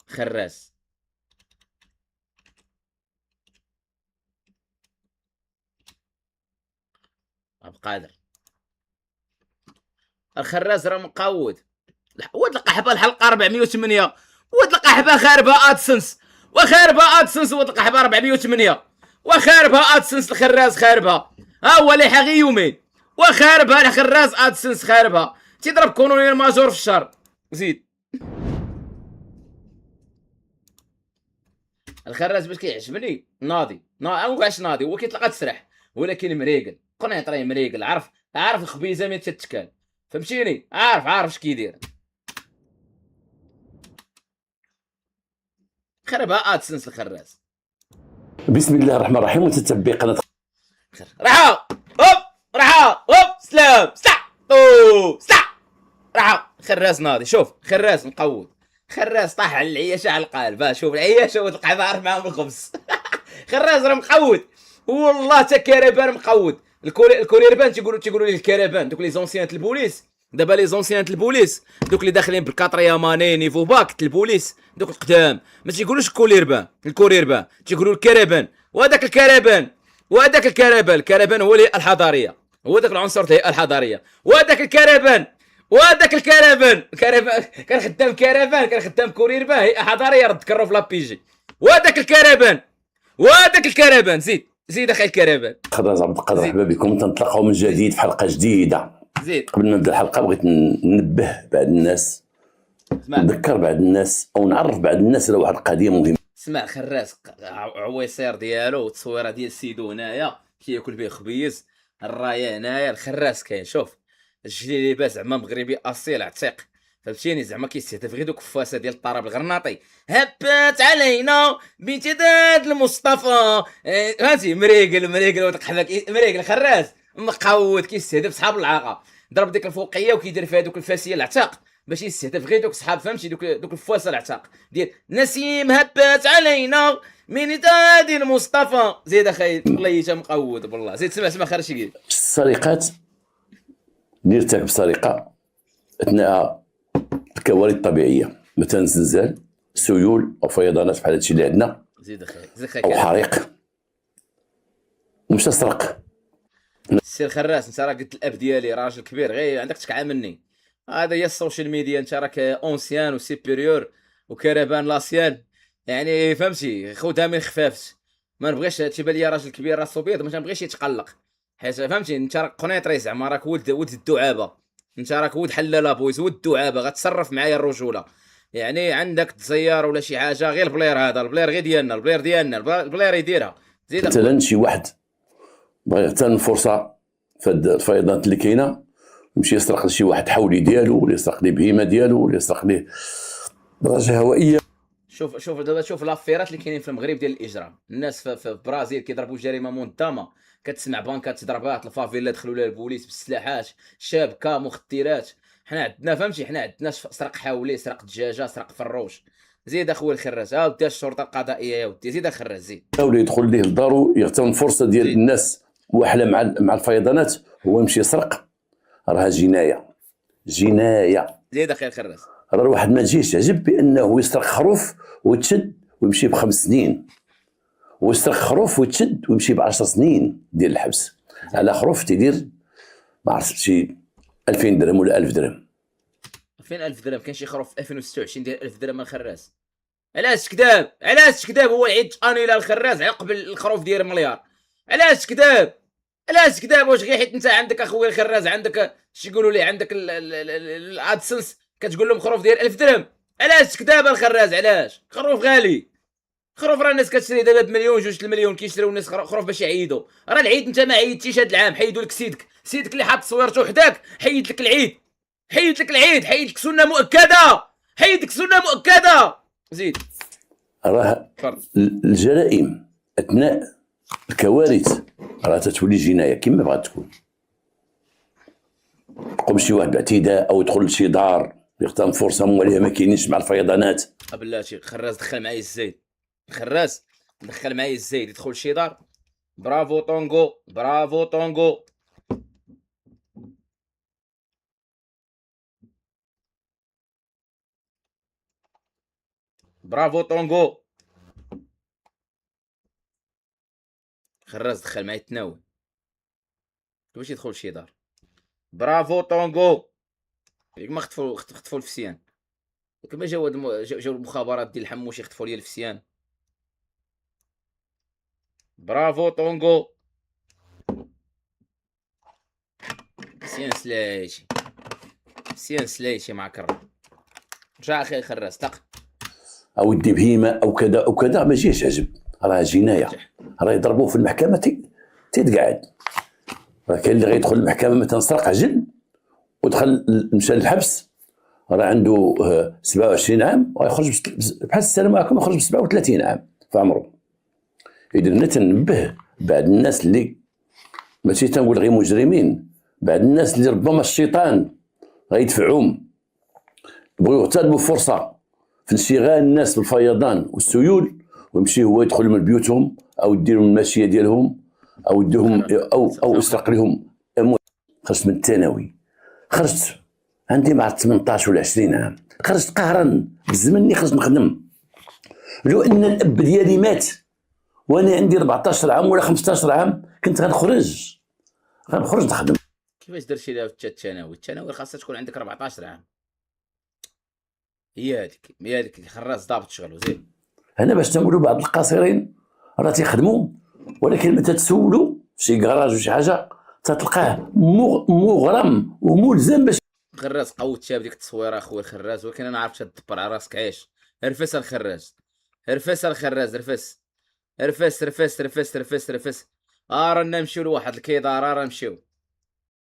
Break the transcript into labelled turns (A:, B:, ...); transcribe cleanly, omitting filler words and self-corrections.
A: خراس. عبد القادر. الخراس راه مقود. وتلقى حبه الحلقه 408، وتلقى حبه خاربه ادسنس، وخاربه ادسنس، وتلقى حبه 408، وخاربه ادسنس الخراس خاربه. ها هو اللي حاغي يومين، وخاربه الخراس ادسنس خاربه. تيضرب كولونيل ماجور في الشهر. زيد. الخراس باش كيعجبني ناضي، مابقاش ناضي، هو كيتلقى تسرح ولكن مريقل. قنيط راه مريقل، عارف الخبيزه ملي تتكال، فهمتيني؟ عارف اش كيدير. خربها ادسنس الخراس.
B: بسم الله الرحمن الرحيم. وتتبع قناه
A: راحة هوب، راحة هوب، سلام سلام راحة. خراس ناضي، شوف خراس مقود، خراس طاح على العياشه على القالب. شوف العياشه وتلقى عارف معاهم الخبز. خراس راه مقود والله، تا كربان مقود. الكوريربان تيقولوا ليه الكربان، دوك لي زونسيان البوليس. دابا لي زونسيان البوليس، دوك اللي داخلين بالكاتريام اني نيفو باك البوليس، دوك القدام ما تيقولوش الكوريربان تيقولوا الكربان. وهذاك الكربان هو الهيئه الحضاريه، هو ذاك العنصر الهيئه الحضاريه. وهذاك الكربان كان خدام كرفان، كان خدام كوريربان، هيئه حضاريه رد كرو في لابيجي. وهذاك الكربان زيد اخي الكربان.
B: خضر عبد القادر، مرحبا بكم. تنطلقوا من جديد في حلقه جديده.
A: زيد.
B: قبل ما نبدا الحلقه بغيت ننبه بعض الناس، نذكر بعض الناس او نعرف بعض الناس على واحد القضيه مهمه.
A: اسمع خراس عويصير ديالو والتصويره ديال سيدو هنايا كياكل به خبيز، الرايه هنايا الخراس كاين. شوف الجلي لباس زعما مغربي اصيل عتيق، فهمتيني؟ زعما كيستهدف غير دوك الفاسه ديال الطرب الغرناطي. هبات علينا بامتداد المصطفى، فهمتي؟ مريقل وتقحبك مريقل. خراس مقود كيستهدف صحاب العاقه، ضرب ديك الفوقيه وكيدير فيها دوك الفاسيه العتاق باش يستهدف غير دوك صحاب، فهمتي؟ دوك الفواسه العتاق ديال نسيم هبات علينا من امتداد المصطفى. زيد اخي الله مقود بالله. زيد سمع خرج شي.
B: السرقات اللي ارتكب سرقه اثناء الكوارث الطبيعيه، مثلا زلزال، سيول او فيضانات بحال هادشي اللي عندنا،
A: زيد اخي
B: او حريق، ومشى سرق.
A: السير خراس انت راه قلت الاب ديالي راجل كبير، غير عندك تكعى مني. هذا هي السوشيال ميديا، انت راك اونسيان وسيبيريور وكرفان لاسيان، يعني فهمتي؟ خذها من خفافت. ما نبغيش تيبان لي راجل كبير راسو بيض، ما تنبغيش يتقلق، حيت فهمتي انت راك قنيطري، زعما راك ولد الدعابه، انت راك ولد حلاله بويس، ولد الدعابه، غتصرف معايا الرجوله. يعني عندك تزير ولا شي حاجه غير البلير، هذا البلير غير ديالنا، البلير يديرها. زيد
B: مثلا شي واحد بغى يغتنم فرصه في الفيضانات اللي كاينه، يمشي يسرق لشي واحد حولي ديالو، ولا يسرق ليه بهيمه ديالو، ولا يسرق ليه درجه هوائيه.
A: شوف دابا، شوف لافيرات اللي كاينين في المغرب ديال الاجرام. الناس في برازيل كيضربوا جريمه منظمه، كتسمع بانكات تضربات، الفافيلا دخلوا لها البوليس بالسلاحات، شابكه، مخدرات. حنا عندنا فهمتي، حنا عندنا سرق حولي، سرق دجاجه، سرق فروش. زيد اخويا الخراس، ها ودي الشرطه القضائيه يا ودي. زيد الخراس زيد.
B: ولا يدخل ليه لدارو يغتنم فرصه ديال
A: زيد.
B: الناس واحله مع الفيضانات، هو يمشي يسرق، راها جنايه.
A: زيد اخويا الخراس.
B: راه الواحد ما تجيش تعجب بانه يسرق خروف ويتشد ويمشي ب5 سنين، ويسرق خروف ويتشد ويمشي ب10 سنين ديال الحبس على خروف تيدير ما عرفت شي 2000 درهم ولا 1000 درهم.
A: 2000 درهم كاين شي خروف في 2026 ديال 1000 درهم الخراس. علاش كذاب هو يعيد انيلا الخراس قبل الخروف ديال مليار. علاش كذاب واش غير حيت انت عندك اخويا الخراز عندك شي يقولوا لي عندك الادسنس كتقول لهم خروف ديال 1000 درهم؟ علاش كذاب الخراز؟ علاش خروف غالي؟ خروف راه الناس كتشري دابا بمليون 2 المليون، كيشريو الناس خروف باش يعيدوا. راه العيد انت ما عيدتيش هذا العام، حيدوا لك سيدك اللي حاط تصويرته وحداك، حيد لك العيد، حيد لك سنه مؤكده. زيد.
B: راه الجرائم اثناء الكوارث راه تتولي جنايه كما بغات تكون. يقوم شي واحد باعتداء او يدخل لشي دار يغتنم فرصه موليه ما كاينينش مع الفيضانات.
A: بلاتي خراز دخل معايا الزايد، يدخل شي دار. برافو طونغو. برافو طونغو. خراز دخل معايا التناول باش يدخل لشي دار. برافو طونغو. ياك ما خطفوا الفسيان، كما جاو المخابرات ديال الحموش يخطفوا لي الفسيان. برافو طونغو. فسيان سلايشي، فسيان سلايشي مع كرة. رجع اخي خراز تق.
B: اودي بهيمه او كذا او كذا ما جيش عجب، راه جنايه، راه يضربوه في المحكمه تيتقعد. راه كاين اللي غيدخل المحكمه مثلا سرق عجل ودخل مشى للحبس، راه عنده 27 عام ويخرج بحال السلام عليكم يخرج ب 37 عام في عمره. اذا انا تنبه بعض الناس اللي ماشي تنقول غير مجرمين، بعض الناس اللي ربما الشيطان غيدفعهم بغيو يغتنموا فرصه في انشغال الناس بالفيضان والسيول، ويمشي هو يدخل من بيوتهم او يدير لهم الماشيه ديالهم او يديهم او يسرق لهم. خرجت من الثانوي، خرجت عندي مع 18 ولا 20 عام، خرجت قهرا بالزمن خرجت نخدم. لو ان الاب ديالي مات وانا عندي 14 عام ولا 15 عام كنت غنخرج نخدم.
A: كيفاش درتي لها في الثانوي خاصها تكون عندك 14 عام. هي هذيك خراز ضابط شغلو زين.
B: هنا باش تنقولوا بعض القاصرين راه تيخدموا، ولكن متى تسولوا في شي كراج وشي حاجه تتلقاه مغرم وملزم باش.
A: خراز قوتها بديك التصويره اخويا الخراز، ولكن انا عرفت تدبر على راسك عايش. رفس الخراز، رفس الخراز، رفس رفس رفس رفس رفس رفس. رانا نمشيو لواحد الكيدار، راه نمشيو.